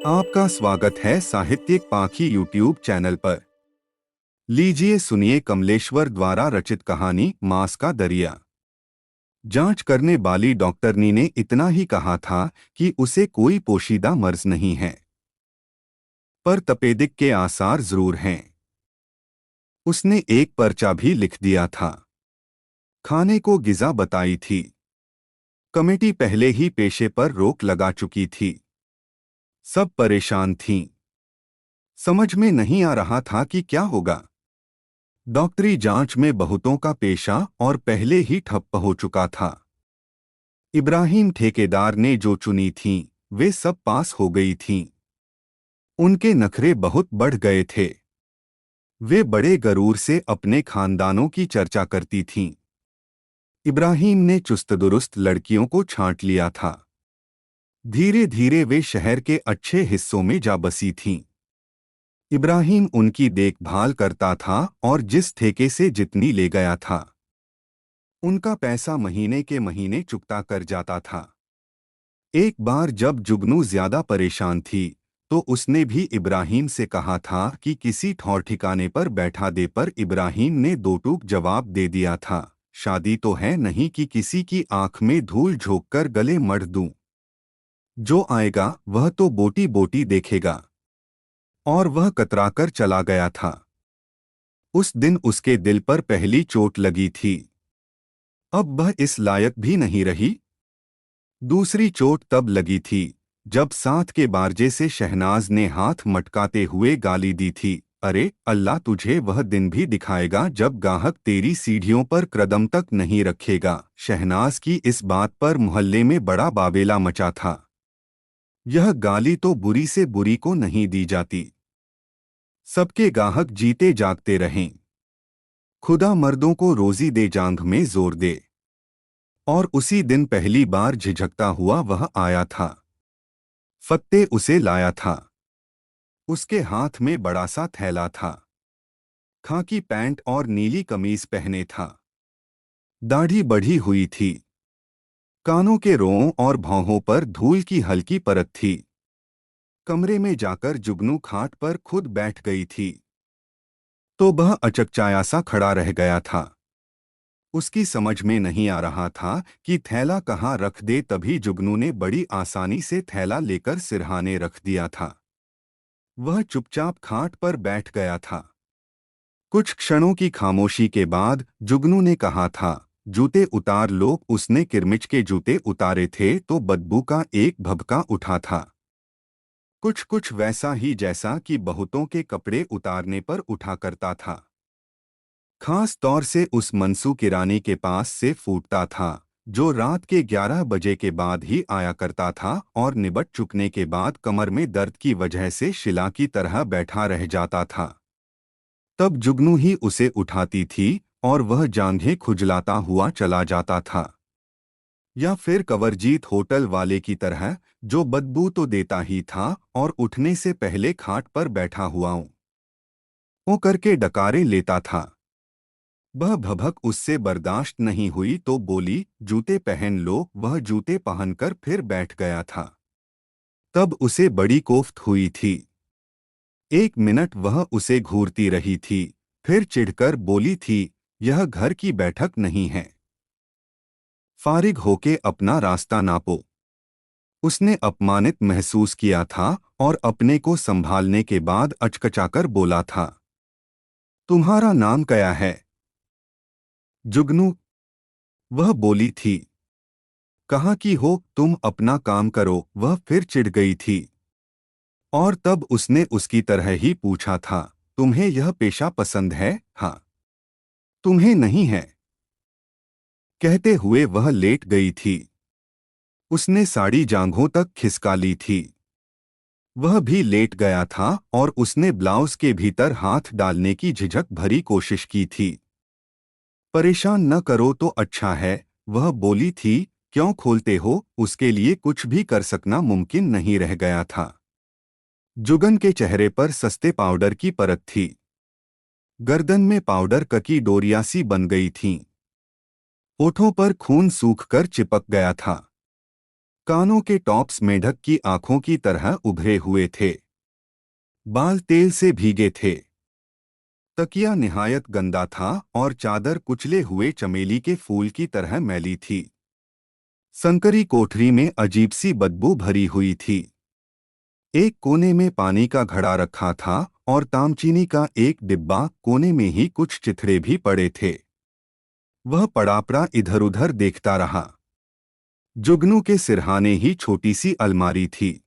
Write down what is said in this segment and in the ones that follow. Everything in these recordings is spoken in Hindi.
आपका स्वागत है साहित्यिक पाखी यूट्यूब चैनल पर। लीजिए सुनिए कमलेश्वर द्वारा रचित कहानी मांस का दरिया। जांच करने वाली डॉक्टरनी ने इतना ही कहा था कि उसे कोई पोशीदा मर्ज नहीं है, पर तपेदिक के आसार जरूर हैं। उसने एक पर्चा भी लिख दिया था। खाने को गिजा बताई थी। कमेटी पहले ही पेशे पर रोक लगा चुकी थी। सब परेशान थीं। समझ में नहीं आ रहा था कि क्या होगा। डॉक्टरी जांच में बहुतों का पेशा और पहले ही ठप्प हो चुका था। इब्राहिम ठेकेदार ने जो चुनी थीं, वे सब पास हो गई थीं। उनके नखरे बहुत बढ़ गए थे। वे बड़े गरूर से अपने खानदानों की चर्चा करती थीं। इब्राहिम ने चुस्त दुरुस्त लड़कियों को छांट लिया था। धीरे धीरे वे शहर के अच्छे हिस्सों में जा बसी थीं। इब्राहिम उनकी देखभाल करता था और जिस ठेके से जितनी ले गया था, उनका पैसा महीने के महीने चुकता कर जाता था। एक बार जब जुगनू ज्यादा परेशान थी, तो उसने भी इब्राहिम से कहा था कि किसी ठौर ठिकाने पर बैठा दे, पर इब्राहिम ने दो टूक जवाब दे दिया था, शादी तो है नहीं कि किसी की आंख में धूल झोंक कर गले मढ़ दूं। जो आएगा वह तो बोटी बोटी देखेगा। और वह कतराकर चला गया था। उस दिन उसके दिल पर पहली चोट लगी थी। अब वह इस लायक भी नहीं रही। दूसरी चोट तब लगी थी जब साथ के बारजे से शहनाज ने हाथ मटकाते हुए गाली दी थी, अरे अल्लाह तुझे वह दिन भी दिखाएगा जब गाहक तेरी सीढ़ियों पर कदम तक नहीं रखेगा। शहनाज की इस बात पर मोहल्ले में बड़ा बाबेला मचा था। यह गाली तो बुरी से बुरी को नहीं दी जाती। सबके गाहक जीते जागते रहें। खुदा मर्दों को रोजी दे, जांघ में जोर दे। और उसी दिन पहली बार झिझकता हुआ वह आया था। फत्ते उसे लाया था। उसके हाथ में बड़ा सा थैला था। खाकी पैंट और नीली कमीज पहने था। दाढ़ी बढ़ी हुई थी। कानों के रोंों और भौहों पर धूल की हल्की परत थी। कमरे में जाकर जुगनू खाट पर खुद बैठ गई थी, तो वह अचकचाया सा खड़ा रह गया था। उसकी समझ में नहीं आ रहा था कि थैला कहाँ रख दे। तभी जुगनू ने बड़ी आसानी से थैला लेकर सिरहाने रख दिया था। वह चुपचाप खाट पर बैठ गया था। कुछ क्षणों की खामोशी के बाद जुगनू ने कहा था, जूते उतार लो। उसने किरमिच के जूते उतारे थे तो बदबू का एक भभका उठा था, कुछ कुछ वैसा ही जैसा कि बहुतों के कपड़े उतारने पर उठा करता था। खास तौर से उस मनसू किरानी के पास से फूटता था, जो रात के 11 बजे के बाद ही आया करता था और निबट चुकने के बाद कमर में दर्द की वजह से शिला की तरह बैठा रह जाता था। तब जुगनू ही उसे उठाती थी और वह जांघें खुजलाता हुआ चला जाता था। या फिर कवरजीत होटल वाले की तरह, जो बदबू तो देता ही था और उठने से पहले खाट पर बैठा हुआ ओ करके डकारे लेता था। वह भभक उससे बर्दाश्त नहीं हुई तो बोली, जूते पहन लो। वह जूते पहनकर फिर बैठ गया था। तब उसे बड़ी कोफ्त हुई थी। एक मिनट वह उसे घूरती रही थी, फिर चिढ़कर बोली थी, यह घर की बैठक नहीं है। फारिग होके अपना रास्ता नापो। उसने अपमानित महसूस किया था और अपने को संभालने के बाद अचकचाकर बोला था, तुम्हारा नाम क्या है? जुगनू, वह बोली थी। कहा कि हो तुम अपना काम करो। वह फिर चिढ़ गई थी। और तब उसने उसकी तरह ही पूछा था, तुम्हें यह पेशा पसंद है? हाँ। तुम्हें नहीं है? कहते हुए वह लेट गई थी। उसने साड़ी जांघों तक खिसका ली थी। वह भी लेट गया था और उसने ब्लाउज के भीतर हाथ डालने की झिझक भरी कोशिश की थी। परेशान न करो तो अच्छा है, वह बोली थी। क्यों खोलते हो? उसके लिए कुछ भी कर सकना मुमकिन नहीं रह गया था। जुगन के चेहरे पर सस्ते पाउडर की परत थी। गर्दन में पाउडर ककी डोरियां सी बन गई थीं। होठों पर खून सूख कर चिपक गया था। कानों के टॉप्स मेढक की आंखों की तरह उभरे हुए थे। बाल तेल से भीगे थे। तकिया निहायत गंदा था और चादर कुचले हुए चमेली के फूल की तरह मैली थी। संकरी कोठरी में अजीब सी बदबू भरी हुई थी। एक कोने में पानी का घड़ा रखा था और तामचीनी का एक डिब्बा, कोने में ही कुछ चिथड़े भी पड़े थे। वह पड़ापड़ा इधर उधर देखता रहा। जुगनू के सिरहाने ही छोटी सी अलमारी थी।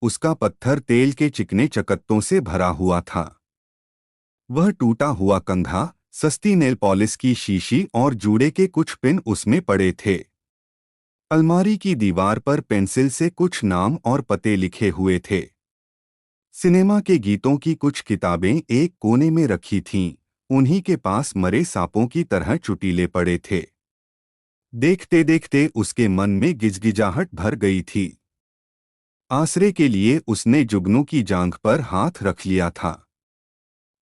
उसका पत्थर तेल के चिकने चकत्तों से भरा हुआ था। वह टूटा हुआ कंघा, सस्ती नेल पॉलिश की शीशी और जूड़े के कुछ पिन उसमें पड़े थे। अलमारी की दीवार पर पेंसिल से कुछ नाम और पते लिखे हुए थे। सिनेमा के गीतों की कुछ किताबें एक कोने में रखी थीं। उन्हीं के पास मरे सांपों की तरह चुटीले पड़े थे। देखते देखते उसके मन में गिजगिजाहट भर गई थी। आसरे के लिए उसने जुगनू की जांघ पर हाथ रख लिया था।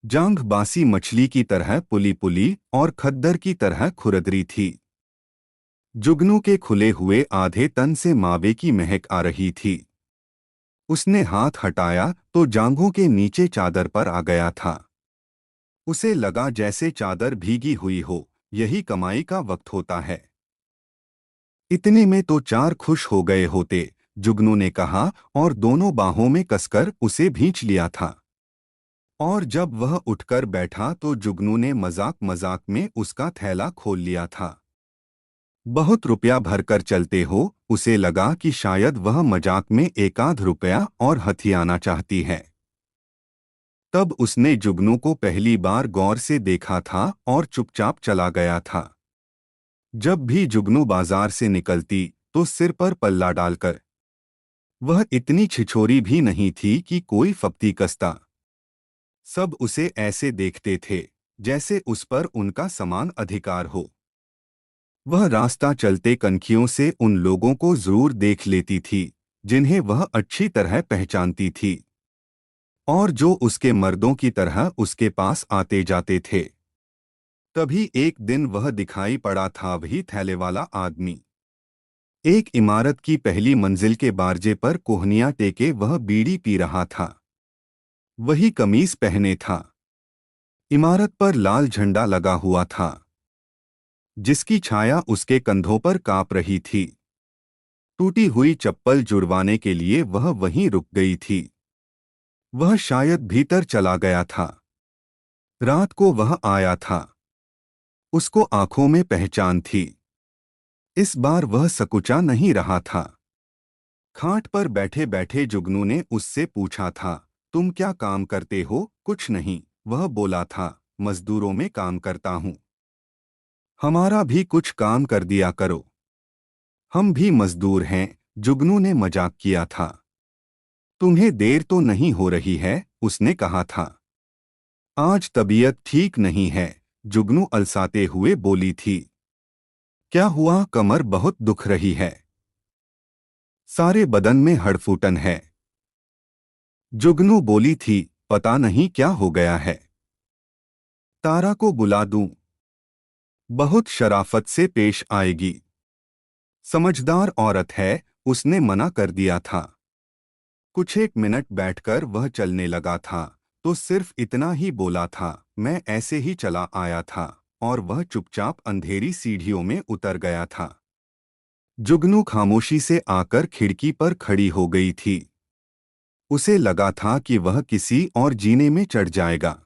जांघ बासी मछली की तरह पुली पुली और खद्दर की तरह खुरदरी थी। जुगनू के खुले हुए आधे तन से मावे की महक आ रही थी। उसने हाथ हटाया तो जांघों के नीचे चादर पर आ गया था। उसे लगा जैसे चादर भीगी हुई हो। यही कमाई का वक्त होता है। इतने में तो चार खुश हो गए होते, जुगनू ने कहा और दोनों बाहों में कसकर उसे भींच लिया था। और जब वह उठकर बैठा तो जुगनू ने मजाक मजाक में उसका थैला खोल लिया था। बहुत रुपया भरकर चलते हो। उसे लगा कि शायद वह मजाक में एकाध रुपया और हथियाना चाहती है। तब उसने जुगनू को पहली बार गौर से देखा था और चुपचाप चला गया था। जब भी जुगनू बाजार से निकलती तो सिर पर पल्ला डालकर। वह इतनी छिछोरी भी नहीं थी कि कोई फप्ती कसता। सब उसे ऐसे देखते थे जैसे उस पर उनका समान अधिकार हो। वह रास्ता चलते कनखियों से उन लोगों को जरूर देख लेती थी जिन्हें वह अच्छी तरह पहचानती थी और जो उसके मर्दों की तरह उसके पास आते जाते थे। तभी एक दिन वह दिखाई पड़ा था, वही थैले वाला आदमी। एक इमारत की पहली मंजिल के बारजे पर कोहनियां टेके वह बीड़ी पी रहा था। वही कमीज पहने था। इमारत पर लाल झंडा लगा हुआ था जिसकी छाया उसके कंधों पर कांप रही थी। टूटी हुई चप्पल जुड़वाने के लिए वह वहीं रुक गई थी। वह शायद भीतर चला गया था। रात को वह आया था। उसको आंखों में पहचान थी। इस बार वह सकुचा नहीं रहा था। खाट पर बैठे बैठे जुगनू ने उससे पूछा था, तुम क्या काम करते हो? कुछ नहीं, वह बोला था, मजदूरों में काम करता हूं। हमारा भी कुछ काम कर दिया करो। हम भी मजदूर हैं, जुगनू ने मजाक किया था। तुम्हें देर तो नहीं हो रही है? उसने कहा था। आज तबीयत ठीक नहीं है, जुगनू अलसाते हुए बोली थी। क्या हुआ? कमर बहुत दुख रही है। सारे बदन में हड़फूटन है। जुगनू बोली थी, पता नहीं क्या हो गया है। तारा को बुला दूं? बहुत शराफत से पेश आएगी। समझदार औरत है, उसने मना कर दिया था। कुछ एक मिनट बैठकर वह चलने लगा था तो सिर्फ इतना ही बोला था, मैं ऐसे ही चला आया था, और वह चुपचाप अंधेरी सीढ़ियों में उतर गया था। जुगनू खामोशी से आकर खिड़की पर खड़ी हो गई थी। उसे लगा था कि वह किसी और जीने में चढ़ जाएगा।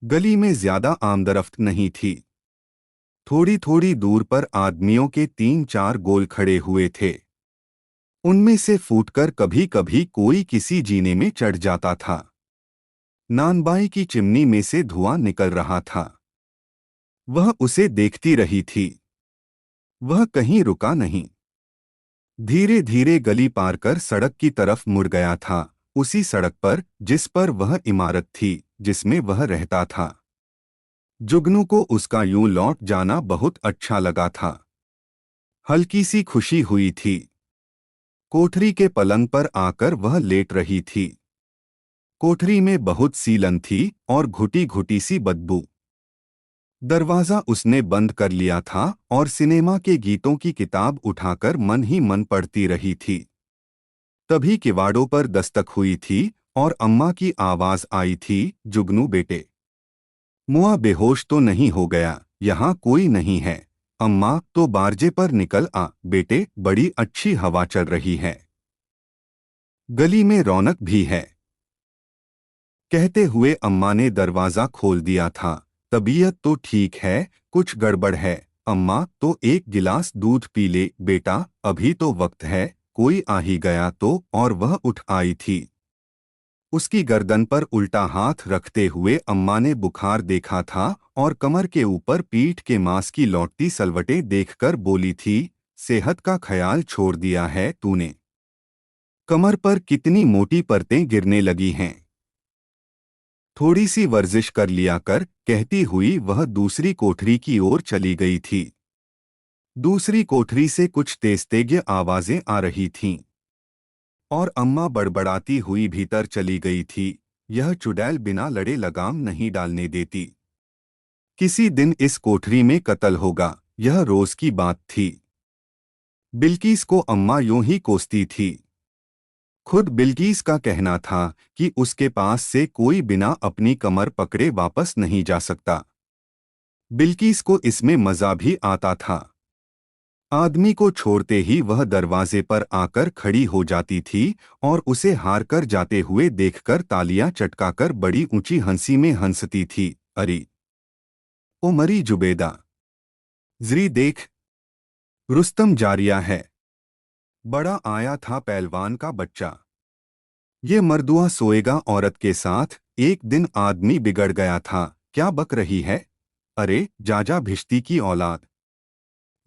गली में ज्यादा आमदरफ्त नहीं थी। थोड़ी थोड़ी दूर पर आदमियों के 3-4 गोल खड़े हुए थे। उनमें से फूटकर कभी कभी कोई किसी जीने में चढ़ जाता था। नानबाई की चिमनी में से धुआं निकल रहा था। वह उसे देखती रही थी। वह कहीं रुका नहीं। धीरे धीरे गली पार कर सड़क की तरफ मुड़ गया था, उसी सड़क पर जिस पर वह इमारत थी जिसमें वह रहता था। जुगनू को उसका यूं लौट जाना बहुत अच्छा लगा था। हल्की सी खुशी हुई थी। कोठरी के पलंग पर आकर वह लेट रही थी। कोठरी में बहुत सी लन थी और घुटी घुटी सी बदबू। दरवाजा उसने बंद कर लिया था और सिनेमा के गीतों की किताब उठाकर मन ही मन पढ़ती रही थी। तभी किवाड़ों पर दस्तक हुई थी और अम्मा की आवाज आई थी, जुगनू बेटे, मुआ बेहोश तो नहीं हो गया? यहाँ कोई नहीं है। अम्मा, तो बारजे पर निकल आ बेटे, बड़ी अच्छी हवा चल रही है, गली में रौनक भी है। कहते हुए अम्मा ने दरवाजा खोल दिया था। तबीयत तो ठीक है, कुछ गड़बड़ है। अम्मा, तो एक गिलास दूध पी ले बेटा, अभी तो वक्त है, कोई आ ही गया तो। और वह उठ आई थी। उसकी गर्दन पर उल्टा हाथ रखते हुए अम्मा ने बुखार देखा था और कमर के ऊपर पीठ के मांस की लौटती सलवटें देखकर बोली थी, सेहत का ख्याल छोड़ दिया है तूने? कमर पर कितनी मोटी परतें गिरने लगी हैं। थोड़ी सी वर्जिश कर लिया कर, कहती हुई वह दूसरी कोठरी की ओर चली गई थी। दूसरी कोठरी से कुछ तेज आवाजें आ रही थीं और अम्मा बड़बड़ाती हुई भीतर चली गई थी। यह चुड़ैल बिना लड़े लगाम नहीं डालने देती। किसी दिन इस कोठरी में कत्ल होगा, यह रोज की बात थी। बिल्किस को अम्मा यूं ही कोसती थी। खुद बिल्किस का कहना था कि उसके पास से कोई बिना अपनी कमर पकड़े वापस नहीं जा सकता। बिल्किस को इसमें मजा भी आता था। आदमी को छोड़ते ही वह दरवाजे पर आकर खड़ी हो जाती थी और उसे हार कर जाते हुए देखकर तालियां चटकाकर बड़ी ऊंची हंसी में हंसती थी। अरे ओ मरी जुबेदा, जरी देख, रुस्तम जारिया है। बड़ा आया था पहलवान का बच्चा। ये मर्दुआ सोएगा औरत के साथ। एक दिन आदमी बिगड़ गया था। क्या बक रही है? अरे जाजा भिश्ती की औलाद,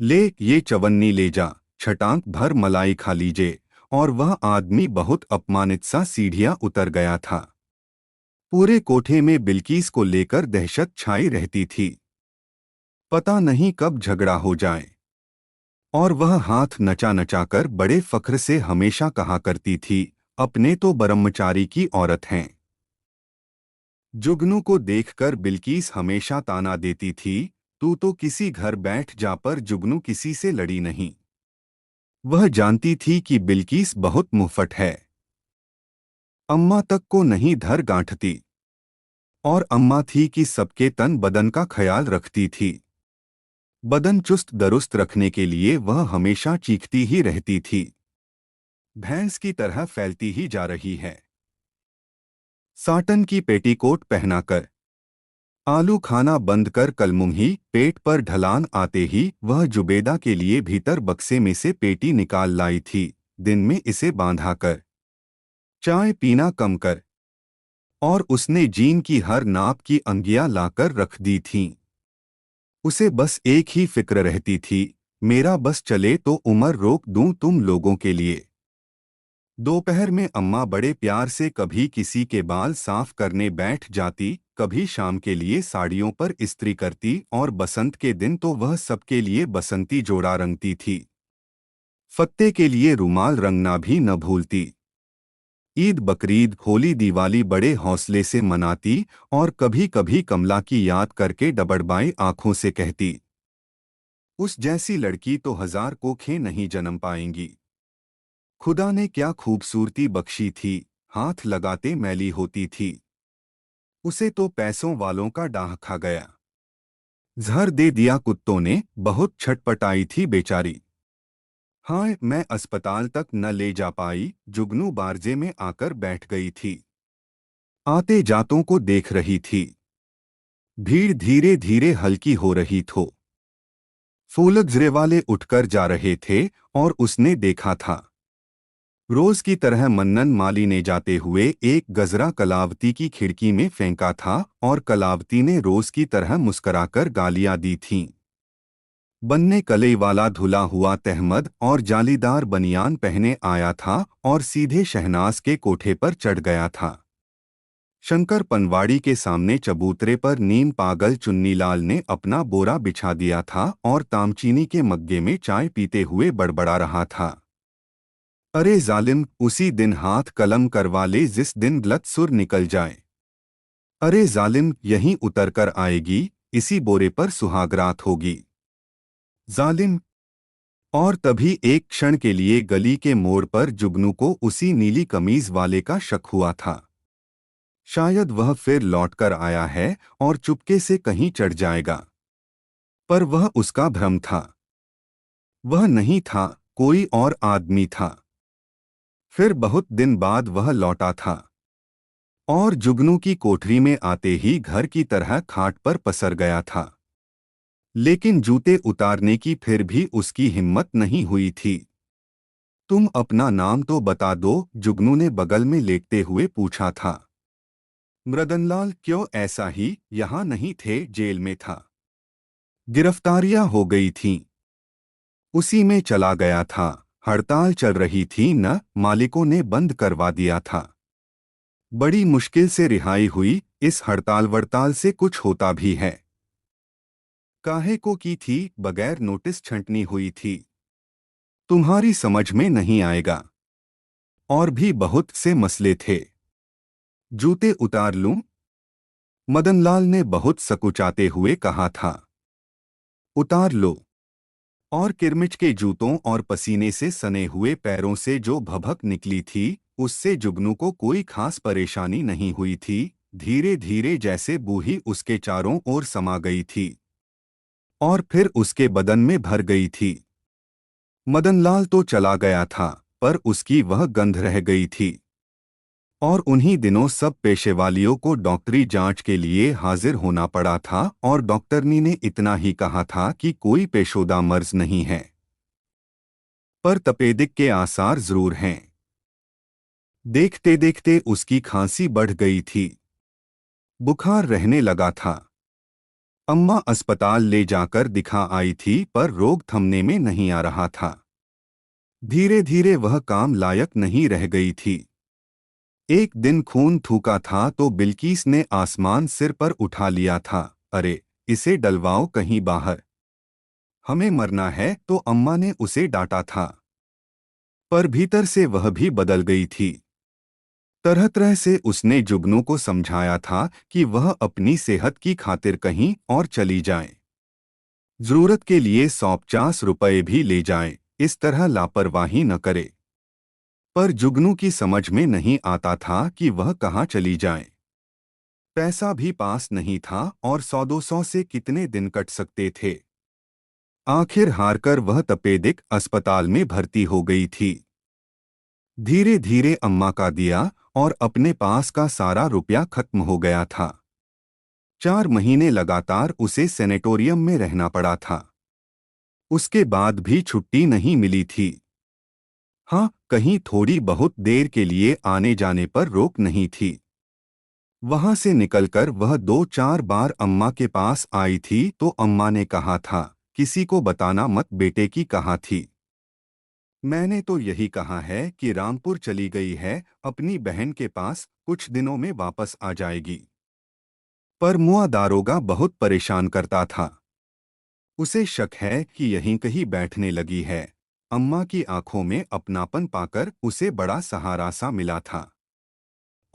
ले ये चवन्नी ले जा, छटांक भर मलाई खा लीजे। और वह आदमी बहुत अपमानित सा सीढ़ियां उतर गया था। पूरे कोठे में बिल्किस को लेकर दहशत छाई रहती थी। पता नहीं कब झगड़ा हो जाए। और वह हाथ नचा नचाकर बड़े फख्र से हमेशा कहा करती थी, अपने तो ब्रह्मचारी की औरत हैं। जुगनू को देखकर बिल्किस हमेशा ताना देती थी, तू तो किसी घर बैठ जा, पर जुगनू किसी से लड़ी नहीं। वह जानती थी कि बिल्किस बहुत मुफ्फट है। अम्मा तक को नहीं धर गांठती। और अम्मा थी कि सबके तन बदन का ख्याल रखती थी। बदन चुस्त दुरुस्त रखने के लिए वह हमेशा चीखती ही रहती थी, भैंस की तरह फैलती ही जा रही है। साटन की पेटीकोट पहनाकर, आलू खाना बंद कर कलमुंही पेट पर ढलान आते ही वह जुबेदा के लिए भीतर बक्से में से पेटी निकाल लाई थी। दिन में इसे बांधा कर, चाय पीना कम कर। और उसने जीन की हर नाप की अंगियां लाकर रख दी थीं। उसे बस एक ही फिक्र रहती थी, मेरा बस चले तो उम्र रोक दूं तुम लोगों के लिए। दोपहर में अम्मा बड़े प्यार से कभी किसी के बाल साफ करने बैठ जाती, कभी शाम के लिए साड़ियों पर इस्त्री करती और बसंत के दिन तो वह सबके लिए बसंती जोड़ा रंगती थी। फत्ते के लिए रुमाल रंगना भी न भूलती। ईद, बकरीद, होली, दिवाली बड़े हौसले से मनाती और कभी कभी कमला की याद करके डबडबाई आंखों से कहती, उस जैसी लड़की तो 1000 कोखें नहीं जन्म पाएंगी। खुदा ने क्या खूबसूरती बख्शी थी, हाथ लगाते मैली होती थी। उसे तो पैसों वालों का डाह खा गया। जहर दे दिया कुत्तों ने, बहुत छटपटाई थी बेचारी। हाँ, मैं अस्पताल तक न ले जा पाई। जुगनू बारजे में आकर बैठ गई थी। आते जातों को देख रही थी। भीड़ धीरे धीरे हल्की हो रही थो। फूलगजरे वाले उठकर जा रहे थे और उसने देखा था। रोज की तरह मन्नन माली ने जाते हुए एक गजरा कलावती की खिड़की में फेंका था और कलावती ने रोज की तरह मुस्कराकर गालियां दी थीं। बन्ने कलई वाला धुला हुआ तहमद और जालीदार बनियान पहने आया था और सीधे शहनाज के कोठे पर चढ़ गया था। शंकर पनवाड़ी के सामने चबूतरे पर नीम पागल चुन्नीलाल ने अपना बोरा बिछा दिया था और तामचीनी के मग्गे में चाय पीते हुए बड़बड़ा रहा था। अरे जालिम, उसी दिन हाथ कलम करवा ले जिस दिन गलत सुर निकल जाए। अरे जालिम, यहीं उतर कर आएगी, इसी बोरे पर सुहागरात होगी। जालिम। और तभी एक क्षण के लिए गली के मोड़ पर जुगनू को उसी नीली कमीज वाले का शक हुआ था। शायद वह फिर लौटकर आया है और चुपके से कहीं चढ़ जाएगा। पर वह उसका भ्रम था। वह नहीं था, कोई और आदमी था। फिर बहुत दिन बाद वह लौटा था और जुगनू की कोठरी में आते ही घर की तरह खाट पर पसर गया था। लेकिन जूते उतारने की फिर भी उसकी हिम्मत नहीं हुई थी। तुम अपना नाम तो बता दो, जुगनू ने बगल में लेटते हुए पूछा था। मृदनलाल। क्यों? ऐसा ही, यहाँ नहीं थे, जेल में था। गिरफ्तारियां हो गई थीं। उसी में चला गया था। हड़ताल चल रही थी न, मालिकों ने बंद करवा दिया था। बड़ी मुश्किल से रिहाई हुई। इस हड़ताल वड़ताल से कुछ होता भी है? काहे को की थी? बगैर नोटिस छंटनी हुई थी। तुम्हारी समझ में नहीं आएगा। और भी बहुत से मसले थे। जूते उतार लूं? मदनलाल ने बहुत सकुचाते हुए कहा था। उतार लो। और किरमिच के जूतों और पसीने से सने हुए पैरों से जो भभक निकली थी, उससे जुगनू को कोई खास परेशानी नहीं हुई थी। धीरे धीरे जैसे बूही उसके चारों ओर समा गई थी और फिर उसके बदन में भर गई थी। मदनलाल तो चला गया था, पर उसकी वह गंध रह गई थी। और उन्हीं दिनों सब पेशेवालियों को डॉक्टरी जांच के लिए हाजिर होना पड़ा था और डॉक्टरनी ने इतना ही कहा था कि कोई पेशोदा मर्ज नहीं है, पर तपेदिक के आसार जरूर हैं। देखते देखते उसकी खांसी बढ़ गई थी। बुखार रहने लगा था। अम्मा अस्पताल ले जाकर दिखा आई थी, पर रोग थमने में नहीं आ रहा था। धीरे धीरे वह काम लायक नहीं रह गई थी। एक दिन खून थूका था तो बिल्कीस ने आसमान सिर पर उठा लिया था। अरे, इसे डलवाओ कहीं बाहर, हमें मरना है, तो अम्मा ने उसे डांटा था। पर भीतर से वह भी बदल गई थी। तरह तरह से उसने जुगनू को समझाया था कि वह अपनी सेहत की खातिर कहीं और चली जाए। जरूरत के लिए 150 रुपये भी ले जाए, इस तरह लापरवाही न करे। पर जुगनू की समझ में नहीं आता था कि वह कहाँ चली जाए। पैसा भी पास नहीं था और 100-200 से कितने दिन कट सकते थे। आखिर हारकर वह तपेदिक अस्पताल में भर्ती हो गई थी। धीरे धीरे अम्मा का दिया और अपने पास का सारा रुपया खत्म हो गया था। 4 महीने लगातार उसे सेनेटोरियम में रहना पड़ा था। उसके बाद भी छुट्टी नहीं मिली थी। हाँ, कहीं थोड़ी बहुत देर के लिए आने जाने पर रोक नहीं थी। वहां से निकलकर वह 2-4 बार अम्मा के पास आई थी तो अम्मा ने कहा था, किसी को बताना मत, बेटे की कहा थी। मैंने तो यही कहा है कि रामपुर चली गई है अपनी बहन के पास, कुछ दिनों में वापस आ जाएगी। पर मुआ दारोगा बहुत परेशान करता था। उसे शक है कि यहीं कहीं बैठने लगी है। अम्मा की आंखों में अपनापन पाकर उसे बड़ा सहारा सा मिला था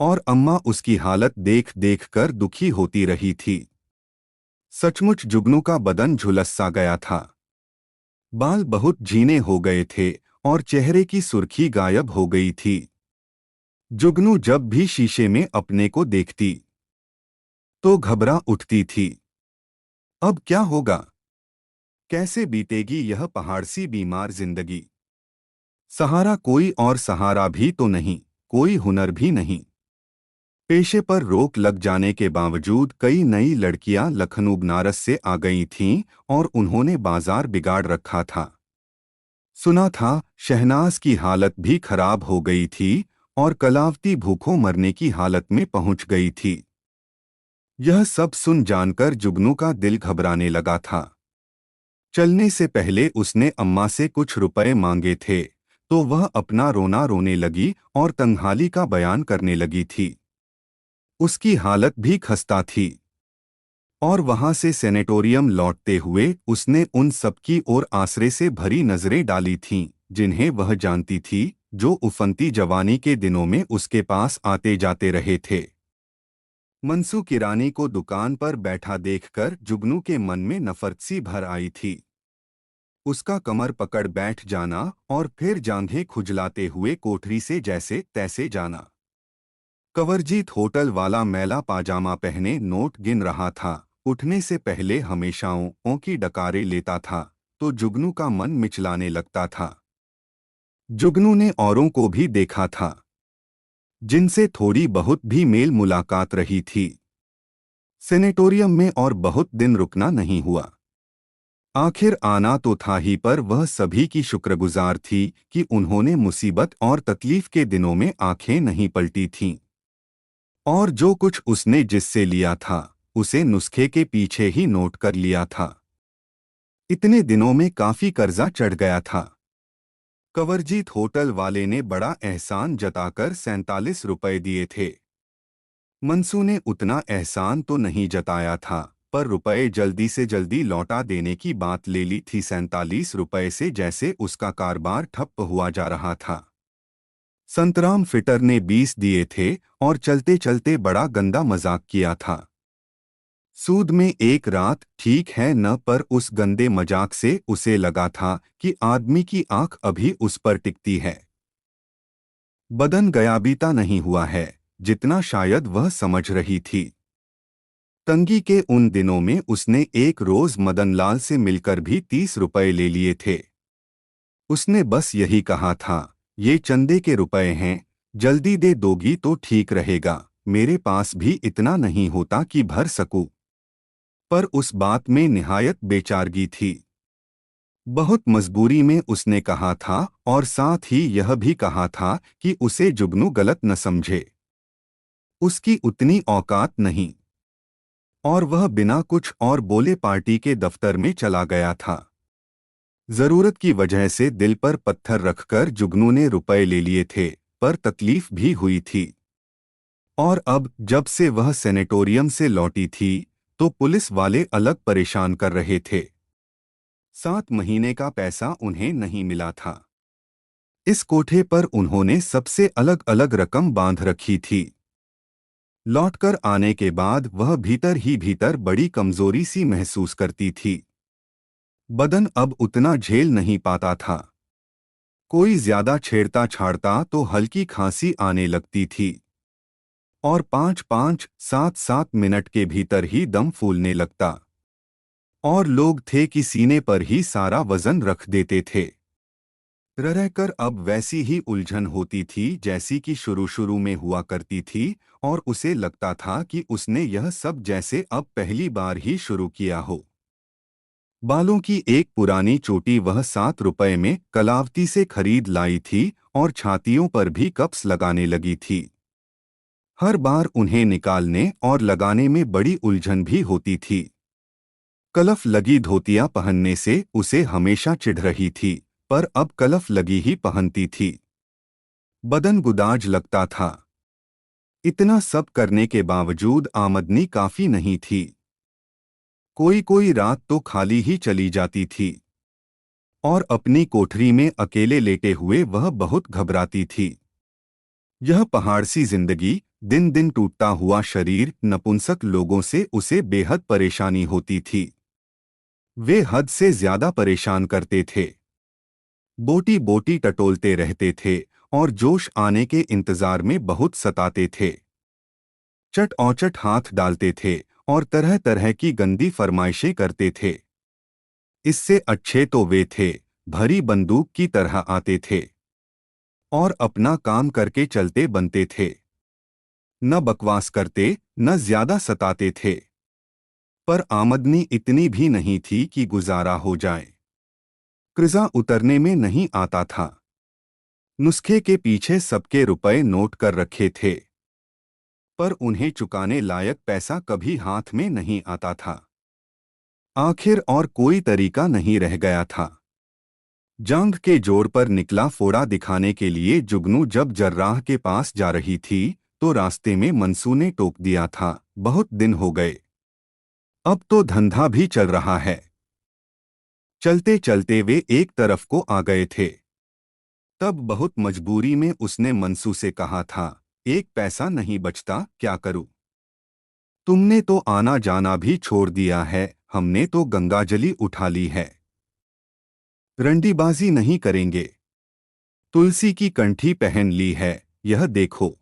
और अम्मा उसकी हालत देख देख कर दुखी होती रही थी। सचमुच जुगनू का बदन झुलस सा गया था। बाल बहुत झीने हो गए थे और चेहरे की सुर्खी गायब हो गई थी। जुगनू जब भी शीशे में अपने को देखती तो घबरा उठती थी। अब क्या होगा? कैसे बीतेगी यह पहाड़ सी बीमार जिंदगी? सहारा कोई और सहारा भी तो नहीं, कोई हुनर भी नहीं। पेशे पर रोक लग जाने के बावजूद कई नई लड़कियां लखनऊ बनारस से आ गई थीं और उन्होंने बाजार बिगाड़ रखा था। सुना था शहनाज की हालत भी खराब हो गई थी और कलावती भूखों मरने की हालत में पहुंच गई थी। यह सब सुन जानकर जुगनू का दिल घबराने लगा था। चलने से पहले उसने अम्मा से कुछ रुपए मांगे थे तो वह अपना रोना रोने लगी और तंगहाली का बयान करने लगी थी। उसकी हालत भी खस्ता थी और वहां से सेनेटोरियम लौटते हुए उसने उन सबकी ओर आसरे से भरी नजरें डाली थीं जिन्हें वह जानती थी, जो उफनती जवानी के दिनों में उसके पास आते जाते रहे थे। मनसू किरानी को दुकान पर बैठा देखकर जुगनू के मन में नफरत सी भर आई थी। उसका कमर पकड़ बैठ जाना और फिर जांघें खुजलाते हुए कोठरी से जैसे तैसे जाना। कंवरजीत होटल वाला मैला पाजामा पहने नोट गिन रहा था। उठने से पहले हमेशा ओं की डकारे लेता था तो जुगनू का मन मिचलाने लगता था। जुगनू ने औरों को भी देखा था जिनसे थोड़ी बहुत भी मेल मुलाकात रही थी सेनेटोरियम में, और बहुत दिन रुकना नहीं हुआ। आखिर आना तो था ही, पर वह सभी की शुक्रगुजार थी कि उन्होंने मुसीबत और तकलीफ के दिनों में आंखें नहीं पलटी थीं। और जो कुछ उसने जिससे लिया था उसे नुस्खे के पीछे ही नोट कर लिया था। इतने दिनों में काफी कर्जा चढ़ गया था। कंवरजीत होटल वाले ने बड़ा एहसान जताकर 47 रुपए दिए थे। मनसू ने उतना एहसान तो नहीं जताया था, पर रुपए जल्दी से जल्दी लौटा देने की बात ले ली थी। 47 रुपए से जैसे उसका कारोबार ठप्प हुआ जा रहा था। संतराम फिटर ने 20 दिए थे और चलते चलते बड़ा गंदा मजाक किया था। सूद में एक रात ठीक है न, पर उस गंदे मजाक से उसे लगा था कि आदमी की आंख अभी उस पर टिकती है। बदन गयाबीता नहीं हुआ है जितना शायद वह समझ रही थी। तंगी के उन दिनों में उसने एक रोज मदनलाल से मिलकर भी 30 रुपए ले लिए थे। उसने बस यही कहा था, ये चंदे के रुपए हैं, जल्दी दे दोगी तो ठीक रहेगा, मेरे पास भी इतना नहीं होता कि भर सकूं। पर उस बात में निहायत बेचारगी थी। बहुत मजबूरी में उसने कहा था, और साथ ही यह भी कहा था कि उसे जुगनू गलत न समझे। उसकी उतनी औकात नहीं। और वह बिना कुछ और बोले पार्टी के दफ्तर में चला गया था। जरूरत की वजह से दिल पर पत्थर रखकर जुगनू ने रुपए ले लिए थे, पर तकलीफ भी हुई थी। और अब जब से वह सेनेटोरियम से लौटी थी तो पुलिस वाले अलग परेशान कर रहे थे। 7 महीने का पैसा उन्हें नहीं मिला था। इस कोठे पर उन्होंने सबसे अलग अलग रकम बांध रखी थी। लौटकर आने के बाद वह भीतर ही भीतर बड़ी कमजोरी सी महसूस करती थी। बदन अब उतना झेल नहीं पाता था। कोई ज्यादा छेड़ता छाड़ता तो हल्की खांसी आने लगती थी और 5-5, 7-7 मिनट के भीतर ही दम फूलने लगता। और लोग थे कि सीने पर ही सारा वजन रख देते थे। रहकर अब वैसी ही उलझन होती थी जैसी कि शुरू शुरू में हुआ करती थी, और उसे लगता था कि उसने यह सब जैसे अब पहली बार ही शुरू किया हो। बालों की एक पुरानी चोटी वह 7 रुपए में कलावती से खरीद लाई थी और छातियों पर भी कप्स लगाने लगी थी। हर बार उन्हें निकालने और लगाने में बड़ी उलझन भी होती थी। कलफ लगी धोतियां पहनने से उसे हमेशा चिढ़ रही थी, पर अब कलफ लगी ही पहनती थी। बदन गुदाज लगता था। इतना सब करने के बावजूद आमदनी काफी नहीं थी। कोई कोई रात तो खाली ही चली जाती थी। और अपनी कोठरी में अकेले लेटे हुए वह बहुत घबराती थी। यह पहाड़ सी जिंदगी, दिन दिन टूटता हुआ शरीर, नपुंसक लोगों से उसे बेहद परेशानी होती थी। वे हद से ज्यादा परेशान करते थे। बोटी बोटी टटोलते रहते थे और जोश आने के इंतजार में बहुत सताते थे। चट औचट हाथ डालते थे और तरह तरह की गंदी फरमाइशें करते थे। इससे अच्छे तो वे थे, भरी बंदूक की तरह आते थे और अपना काम करके चलते बनते थे। न बकवास करते, न ज्यादा सताते थे। पर आमदनी इतनी भी नहीं थी कि गुजारा हो जाए। कर्जा उतरने में नहीं आता था। नुस्खे के पीछे सबके रुपए नोट कर रखे थे, पर उन्हें चुकाने लायक पैसा कभी हाथ में नहीं आता था। आखिर और कोई तरीका नहीं रह गया था। जांघ के जोड़ पर निकला फोड़ा दिखाने के लिए जुगनू जब जर्राह के पास जा रही थी तो रास्ते में मनसू ने टोक दिया था, बहुत दिन हो गए, अब तो धंधा भी चल रहा है। चलते चलते वे एक तरफ को आ गए थे। तब बहुत मजबूरी में उसने मनसू से कहा था, एक पैसा नहीं बचता, क्या करूं। तुमने तो आना जाना भी छोड़ दिया है, हमने तो गंगाजली उठा ली है। रंडीबाजी नहीं करेंगे। तुलसी की कंठी पहन ली है, यह देखो।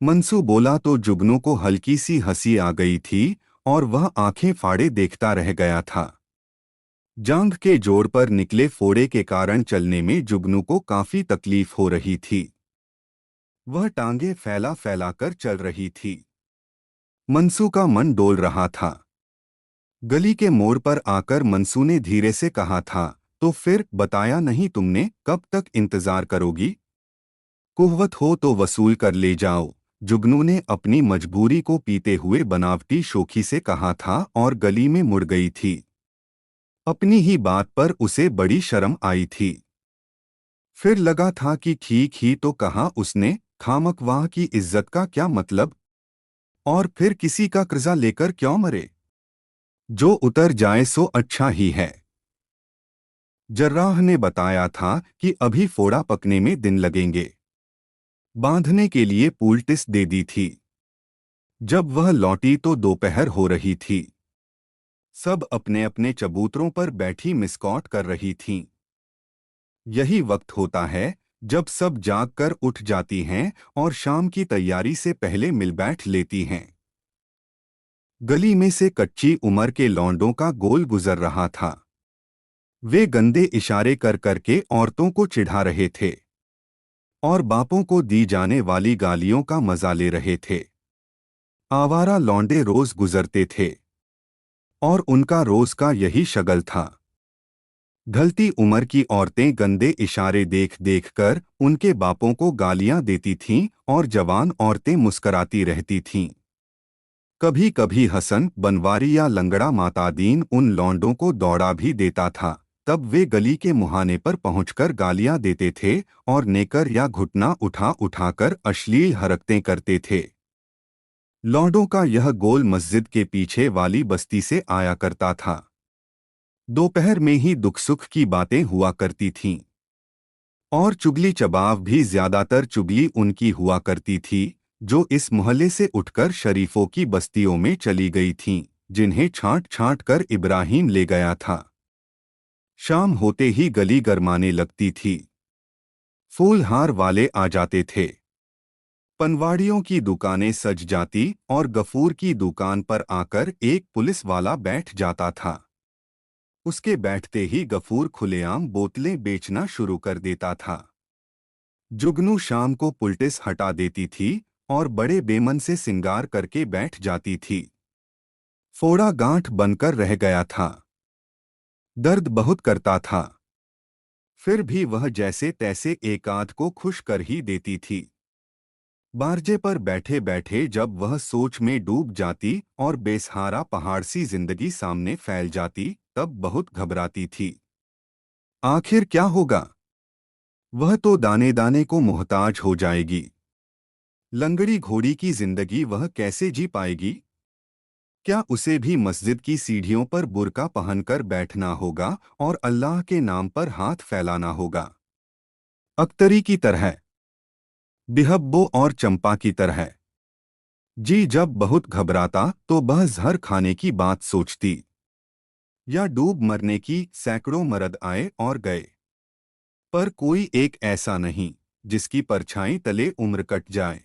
मनसू बोला तो जुगनू को हल्की सी हंसी आ गई थी और वह आंखें फाड़े देखता रह गया था। जांघ के जोड़ पर निकले फोड़े के कारण चलने में जुगनू को काफी तकलीफ हो रही थी। वह टांगे फैला फैला कर चल रही थी। मनसू का मन डोल रहा था। गली के मोड़ पर आकर मनसू ने धीरे से कहा था, तो फिर बताया नहीं तुमने, कब तक इंतजार करोगी? कुव्वत हो तो वसूल कर ले जाओ। जुगनू ने अपनी मजबूरी को पीते हुए बनावटी शोखी से कहा था और गली में मुड़ गई थी। अपनी ही बात पर उसे बड़ी शर्म आई थी। फिर लगा था कि ठीक ही तो कहा उसने, खामखवाह की इज्जत का क्या मतलब? और फिर किसी का कर्जा लेकर क्यों मरे? जो उतर जाए सो अच्छा ही है। जर्राह ने बताया था कि अभी फोड़ा पकने में दिन लगेंगे। बांधने के लिए पूल्टिस दे दी थी। जब वह लौटी तो दोपहर हो रही थी। सब अपने अपने चबूतरों पर बैठी मिसकॉट कर रही थीं। यही वक्त होता है जब सब जाग कर उठ जाती हैं और शाम की तैयारी से पहले मिल बैठ लेती हैं। गली में से कच्ची उम्र के लौंडों का गोल गुजर रहा था। वे गंदे इशारे कर करके औरतों को चिढ़ा रहे थे और बापों को दी जाने वाली गालियों का मजा ले रहे थे। आवारा लौंडे रोज गुजरते थे और उनका रोज का यही शगल था। ढलती उम्र की औरतें गंदे इशारे देख देख कर उनके बापों को गालियां देती थीं और जवान औरतें मुस्कराती रहती थीं। कभी कभी हसन बनवारी या लंगड़ा मातादीन उन लौंडों को दौड़ा भी देता था। तब वे गली के मुहाने पर पहुंचकर गालियां देते थे और नेकर या घुटना उठा उठाकर अश्लील हरकतें करते थे। लौंडों का यह गोल मस्जिद के पीछे वाली बस्ती से आया करता था। दोपहर में ही दुख सुख की बातें हुआ करती थीं और चुगली चबाव भी ज्यादातर चुगली उनकी हुआ करती थी जो इस मोहल्ले से उठकर शरीफों की बस्तियों में चली गई थीं, जिन्हें छांट छांट कर इब्राहिम ले गया था। शाम होते ही गली गरमाने लगती थी। फूलहार वाले आ जाते थे। पनवाड़ियों की दुकानें सज जाती और गफूर की दुकान पर आकर एक पुलिस वाला बैठ जाता था। उसके बैठते ही गफूर खुलेआम बोतलें बेचना शुरू कर देता था। जुगनू शाम को पुल्टिस हटा देती थी और बड़े बेमन से सिंगार करके बैठ जाती थी। फोड़ा गांठ बनकर रह गया था। दर्द बहुत करता था। फिर भी वह जैसे तैसे एक आध को खुश कर ही देती थी। बारजे पर बैठे बैठे जब वह सोच में डूब जाती और बेसहारा पहाड़ सी जिंदगी सामने फैल जाती, तब बहुत घबराती थी। आखिर क्या होगा? वह तो दाने दाने को मोहताज हो जाएगी। लंगड़ी घोड़ी की जिंदगी वह कैसे जी पाएगी? क्या उसे भी मस्जिद की सीढ़ियों पर बुर्का पहनकर बैठना होगा और अल्लाह के नाम पर हाथ फैलाना होगा? अख्तरी की तरह, बिहब्बो और चंपा की तरह। जी जब बहुत घबराता तो वह जहर खाने की बात सोचती या डूब मरने की। सैकड़ों मर्द आए और गए, पर कोई एक ऐसा नहीं जिसकी परछाई तले उम्र कट जाए।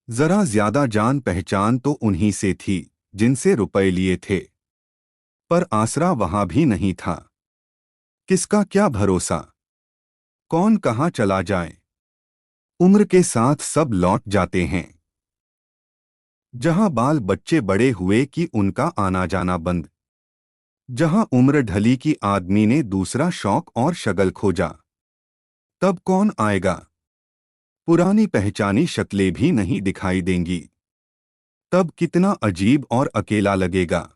जरा ज्यादा जान पहचान तो उन्हीं से थी जिनसे रुपए लिए थे, पर आसरा वहां भी नहीं था। किसका क्या भरोसा, कौन कहाँ चला जाए? उम्र के साथ सब लौट जाते हैं। जहां बाल बच्चे बड़े हुए कि उनका आना जाना बंद। जहां उम्र ढली कि आदमी ने दूसरा शौक और शगल खोजा, तब कौन आएगा? पुरानी पहचानी शक्लें भी नहीं दिखाई देंगी। तब कितना अजीब और अकेला लगेगा।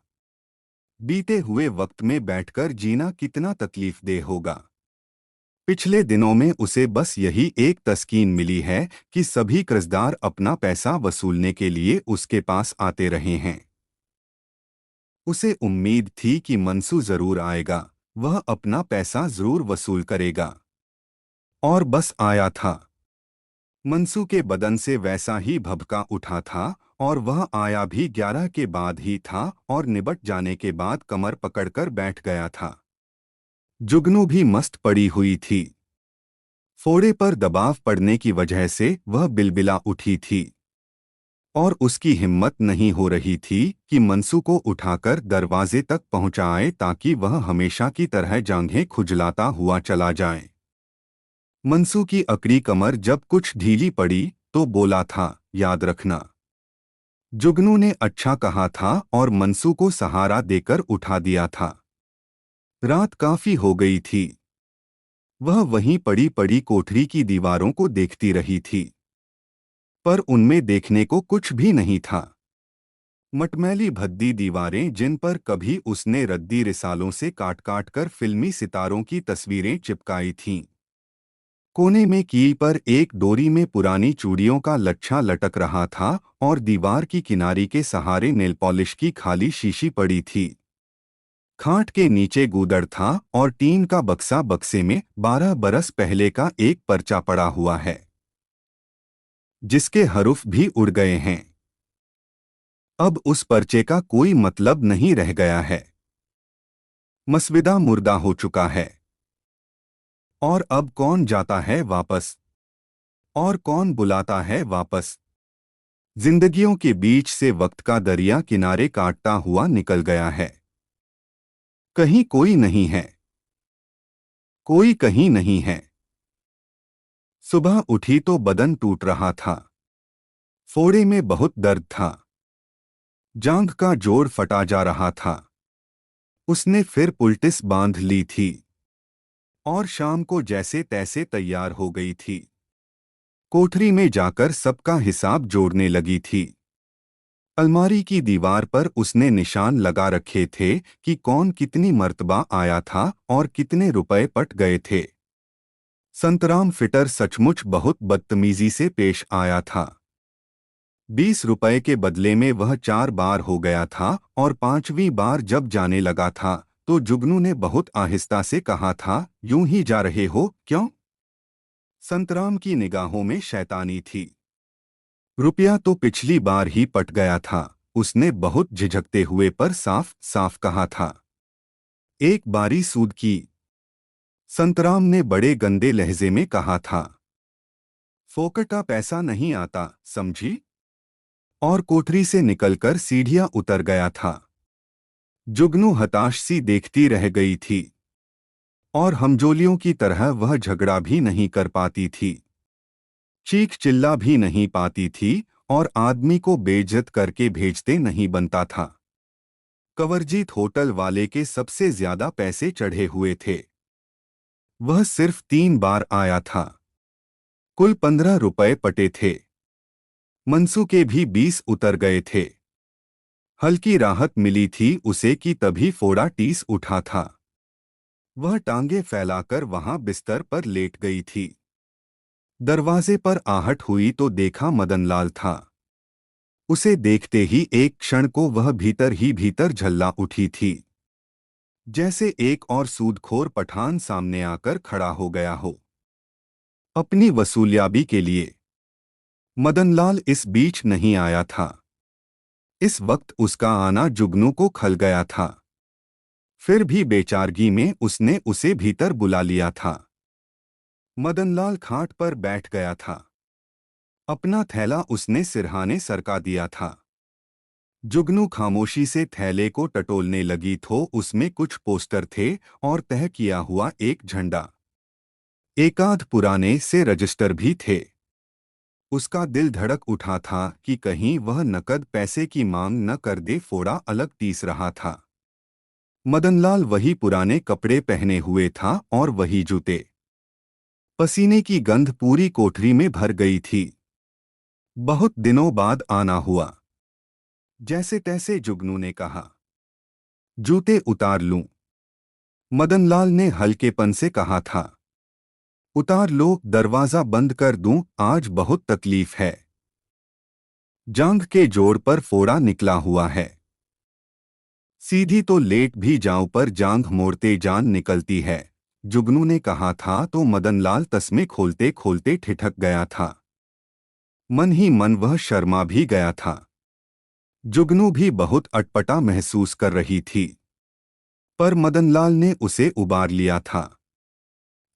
बीते हुए वक्त में बैठकर जीना कितना तकलीफदेह होगा। पिछले दिनों में उसे बस यही एक तस्कीन मिली है कि सभी कर्जदार अपना पैसा वसूलने के लिए उसके पास आते रहे हैं। उसे उम्मीद थी कि मनसू जरूर आएगा, वह अपना पैसा जरूर वसूल करेगा। और बस आया था। मनसू के बदन से वैसा ही भभका उठा था और वह आया भी 11 के बाद ही था और निबट जाने के बाद कमर पकड़कर बैठ गया था। जुगनू भी मस्त पड़ी हुई थी। फोड़े पर दबाव पड़ने की वजह से वह बिलबिला उठी थी और उसकी हिम्मत नहीं हो रही थी कि मनसू को उठाकर दरवाजे तक पहुंचाए ताकि वह हमेशा की तरह जांघें खुजलाता हुआ चला जाए। मनसू की अकड़ी कमर जब कुछ ढीली पड़ी तो बोला था, याद रखना। जुगनू ने अच्छा कहा था और मनसू को सहारा देकर उठा दिया था। रात काफी हो गई थी। वह वहीं पड़ी पड़ी कोठरी की दीवारों को देखती रही थी, पर उनमें देखने को कुछ भी नहीं था। मटमैली भद्दी दीवारें जिन पर कभी उसने रद्दी रिसालों से काट काट कर फिल्मी सितारों की तस्वीरें चिपकाई थीं। कोने में कील पर एक डोरी में पुरानी चूड़ियों का लच्छा लटक रहा था और दीवार की किनारी के सहारे नेल पॉलिश की खाली शीशी पड़ी थी। खाट के नीचे गूदड़ था और टीन का बक्सा, बक्से में 12 बरस पहले का एक पर्चा पड़ा हुआ है जिसके हरूफ भी उड़ गए हैं। अब उस पर्चे का कोई मतलब नहीं रह गया है। मसविदा मुर्दा हो चुका है। और अब कौन जाता है वापस और कौन बुलाता है वापस। जिंदगियों के बीच से वक्त का दरिया किनारे काटता हुआ निकल गया है। कहीं कोई नहीं है, कोई कहीं नहीं है। सुबह उठी तो बदन टूट रहा था। फोड़े में बहुत दर्द था। जांघ का जोड़ फटा जा रहा था। उसने फिर पुलटिस बांध ली थी और शाम को जैसे तैसे तैयार हो गई थी। कोठरी में जाकर सबका हिसाब जोड़ने लगी थी। अलमारी की दीवार पर उसने निशान लगा रखे थे कि कौन कितनी मर्तबा आया था और कितने रुपए पट गए थे। संतराम फिटर सचमुच बहुत बदतमीजी से पेश आया था। 20 रुपए के बदले में वह 4 बार हो गया था और 5वीं बार जब जाने लगा था तो जुगनू ने बहुत आहिस्ता से कहा था, यूं ही जा रहे हो क्यों? संतराम की निगाहों में शैतानी थी। रुपया तो पिछली बार ही पट गया था, उसने बहुत झिझकते हुए पर साफ साफ कहा था। एक बारी सूद की। संतराम ने बड़े गंदे लहजे में कहा था। फोकट का पैसा नहीं आता, समझी? और कोठरी से निकलकर सीढ़ियां उतर गया था। जुगनू हताश सी देखती रह गई थी और हमजोलियों की तरह वह झगड़ा भी नहीं कर पाती थी, चीख चिल्ला भी नहीं पाती थी और आदमी को बेइज्जत करके भेजते नहीं बनता था। कंवरजीत होटल वाले के सबसे ज्यादा पैसे चढ़े हुए थे। वह सिर्फ 3 बार आया था। कुल 15 रुपए पटे थे। मनसू के भी 20 उतर गए थे। हल्की राहत मिली थी उसे कि तभी फोड़ा टीस उठा था। वह टांगे फैलाकर वहां बिस्तर पर लेट गई थी। दरवाजे पर आहट हुई तो देखा मदनलाल था। उसे देखते ही एक क्षण को वह भीतर ही भीतर झल्ला उठी थी, जैसे एक और सूदखोर पठान सामने आकर खड़ा हो गया हो अपनी वसूलियाबी के लिए। मदनलाल इस बीच नहीं आया था। इस वक्त उसका आना जुगनू को खल गया था। फिर भी बेचारगी में उसने उसे भीतर बुला लिया था। मदनलाल खाट पर बैठ गया था। अपना थैला उसने सिरहाने सरका दिया था। जुगनू खामोशी से थैले को टटोलने लगी तो उसमें कुछ पोस्टर थे और तय किया हुआ एक झंडा। एकाध पुराने से रजिस्टर भी थे। उसका दिल धड़क उठा था कि कहीं वह नकद पैसे की मांग न कर दे। फोड़ा अलग टीस रहा था। मदनलाल वही पुराने कपड़े पहने हुए था और वही जूते। पसीने की गंध पूरी कोठरी में भर गई थी। बहुत दिनों बाद आना हुआ। जैसे तैसे जुगनू ने कहा, जूते उतार लूं? मदनलाल ने हल्केपन से कहा था। उतार लो, दरवाजा बंद कर दूं? आज बहुत तकलीफ है। जांघ के जोड़ पर फोड़ा निकला हुआ है। सीधी तो लेट भी जाऊं पर जांघ मोड़ते जान निकलती है, जुगनू ने कहा था तो मदनलाल तस्मे खोलते खोलते ठिठक गया था। मन ही मन वह शर्मा भी गया था। जुगनू भी बहुत अटपटा महसूस कर रही थी, पर मदनलाल ने उसे उबार लिया था।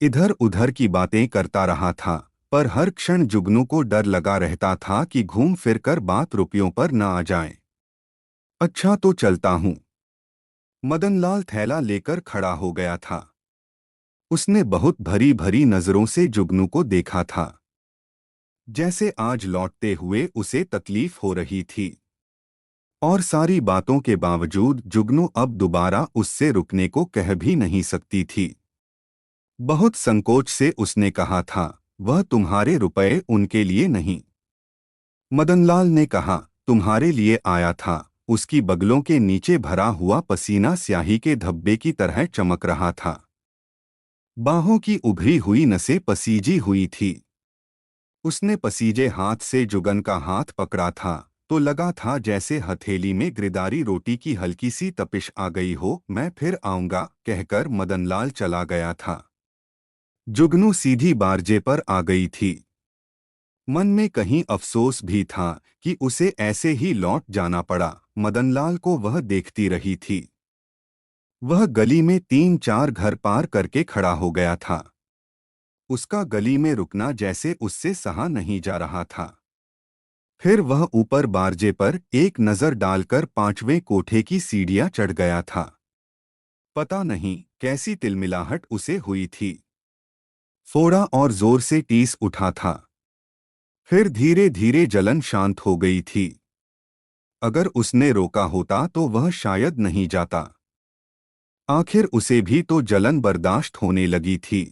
इधर उधर की बातें करता रहा था, पर हर क्षण जुगनू को डर लगा रहता था कि घूम फिरकर बात रुपयों पर न आ जाए। अच्छा तो चलता हूँ। मदनलाल थैला लेकर खड़ा हो गया था। उसने बहुत भरी भरी नजरों से जुगनू को देखा था, जैसे आज लौटते हुए उसे तकलीफ हो रही थी। और सारी बातों के बावजूद जुगनू अब दोबारा उससे रुकने को कह भी नहीं सकती थी। बहुत संकोच से उसने कहा था, वह तुम्हारे रुपए उनके लिए नहीं। मदनलाल ने कहा, तुम्हारे लिए आया था। उसकी बगलों के नीचे भरा हुआ पसीना स्याही के धब्बे की तरह चमक रहा था। बाहों की उभरी हुई नसें पसीजी हुई थी। उसने पसीजे हाथ से जुगन का हाथ पकड़ा था, तो लगा था जैसे हथेली में गिरदारी रोटी की हल्की सी तपिश आ गई हो। मैं फिर आऊंगा, कहकर मदनलाल चला गया था। जुगनू सीधी बारजे पर आ गई थी। मन में कहीं अफसोस भी था कि उसे ऐसे ही लौट जाना पड़ा। मदनलाल को वह देखती रही थी। वह गली में 3-4 घर पार करके खड़ा हो गया था। उसका गली में रुकना जैसे उससे सहा नहीं जा रहा था। फिर वह ऊपर बारजे पर एक नजर डालकर 5वें कोठे की सीढ़ियां चढ़ गया था। पता नहीं कैसी तिलमिलाहट उसे हुई थी। फोड़ा और जोर से टीस उठा था। फिर धीरे धीरे जलन शांत हो गई थी। अगर उसने रोका होता तो वह शायद नहीं जाता। आखिर उसे भी तो जलन बर्दाश्त होने लगी थी।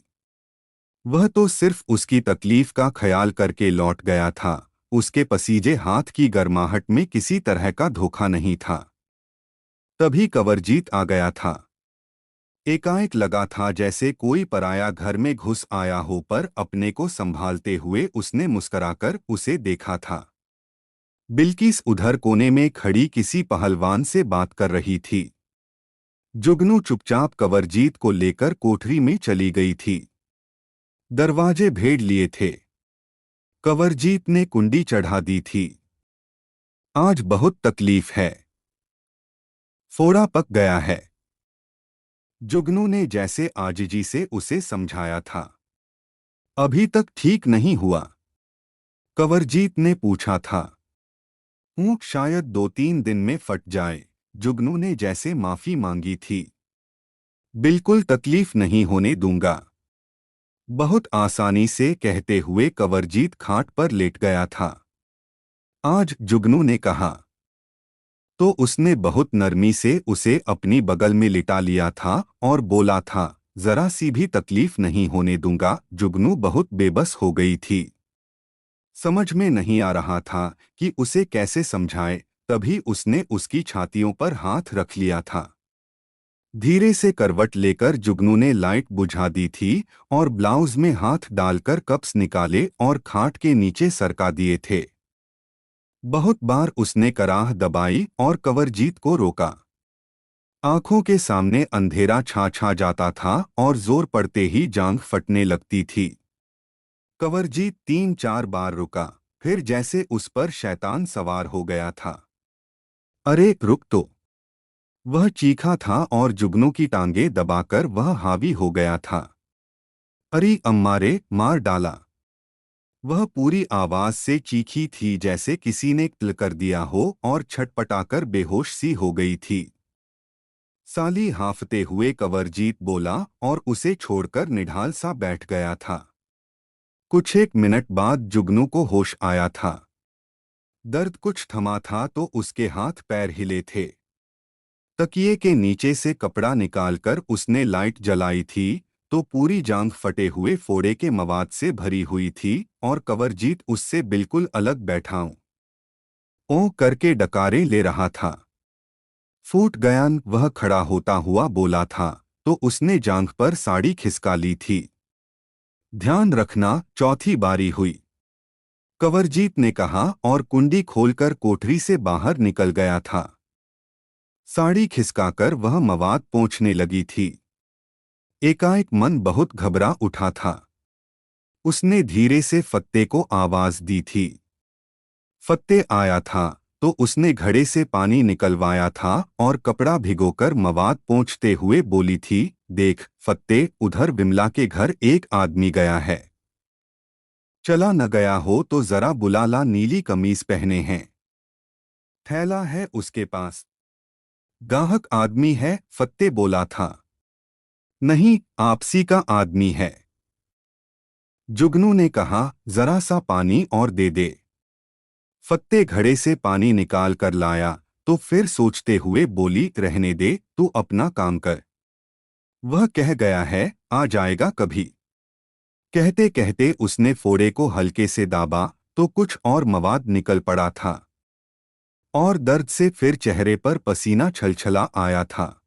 वह तो सिर्फ उसकी तकलीफ का ख्याल करके लौट गया था। उसके पसीजे हाथ की गर्माहट में किसी तरह का धोखा नहीं था। तभी कंवरजीत आ गया था। एकाएक लगा था जैसे कोई पराया घर में घुस आया हो, पर अपने को संभालते हुए उसने मुस्कुराकर उसे देखा था। बिल्किस उधर कोने में खड़ी किसी पहलवान से बात कर रही थी। जुगनू चुपचाप कंवरजीत को लेकर कोठरी में चली गई थी। दरवाजे भेड़ लिए थे। कंवरजीत ने कुंडी चढ़ा दी थी। आज बहुत तकलीफ है। फोड़ा पक गया है। जुगनू ने जैसे आजिजी से उसे समझाया था। अभी तक ठीक नहीं हुआ? कंवरजीत ने पूछा था। ऊँट शायद 2-3 दिन में फट जाए। जुगनू ने जैसे माफी मांगी थी। बिल्कुल तकलीफ नहीं होने दूंगा। बहुत आसानी से कहते हुए कंवरजीत खाट पर लेट गया था। आज, जुगनू ने कहा। तो उसने बहुत नरमी से उसे अपनी बगल में लिटा लिया था और बोला था, जरा सी भी तकलीफ नहीं होने दूंगा। जुगनू बहुत बेबस हो गई थी। समझ में नहीं आ रहा था कि उसे कैसे समझाए। तभी उसने उसकी छातियों पर हाथ रख लिया था। धीरे से करवट लेकर जुगनू ने लाइट बुझा दी थी और ब्लाउज में हाथ डालकर कप्स निकाले और खाट के नीचे सरका दिए थे। बहुत बार उसने कराह दबाई और कंवरजीत को रोका। आंखों के सामने अंधेरा छा जाता था और जोर पड़ते ही जांघ फटने लगती थी। कंवरजीत 3-4 बार रुका, फिर जैसे उस पर शैतान सवार हो गया था। अरे रुक तो! वह चीखा था और जुगनू की टांगें दबाकर वह हावी हो गया था। अरे अम्मा रे, मार डाला! वह पूरी आवाज से चीखी थी जैसे किसी ने किल कर दिया हो और छटपटाकर बेहोश सी हो गई थी। साली, हांफते हुए कंवरजीत बोला और उसे छोड़कर निढाल सा बैठ गया था। कुछ एक मिनट बाद जुगनू को होश आया था। दर्द कुछ थमा था तो उसके हाथ पैर हिले थे। तकिए के नीचे से कपड़ा निकालकर उसने लाइट जलाई थी तो पूरी जांघ फटे हुए फोड़े के मवाद से भरी हुई थी और कंवरजीत उससे बिल्कुल अलग बैठा ओं करके डकारे ले रहा था। फूट गयान, वह खड़ा होता हुआ बोला था तो उसने जांघ पर साड़ी खिसका ली थी। ध्यान रखना, चौथी बारी हुई, कंवरजीत ने कहा और कुंडी खोलकर कोठरी से बाहर निकल गया था। साड़ी खिसकाकर वह मवाद पोंछने लगी थी। एकाएक मन बहुत घबरा उठा था। उसने धीरे से फत्ते को आवाज दी थी। फत्ते आया था तो उसने घड़े से पानी निकलवाया था और कपड़ा भिगोकर मवाद पोंछते हुए बोली थी, देख फत्ते, उधर विमला के घर एक आदमी गया है। चला न गया हो तो जरा बुला ला, नीली कमीज पहने हैं, थैला है उसके पास। गाहक आदमी है, फत्ते बोला था। नहीं, आपसी का आदमी है। जुगनू ने कहा, जरा सा पानी और दे दे। फत्ते घड़े से पानी निकाल कर लाया तो फिर सोचते हुए बोली, रहने दे, तू अपना काम कर, वह कह गया है, आ जाएगा कभी। कहते कहते उसने फोड़े को हल्के से दाबा तो कुछ और मवाद निकल पड़ा था और दर्द से फिर चेहरे पर पसीना छलछला आया था।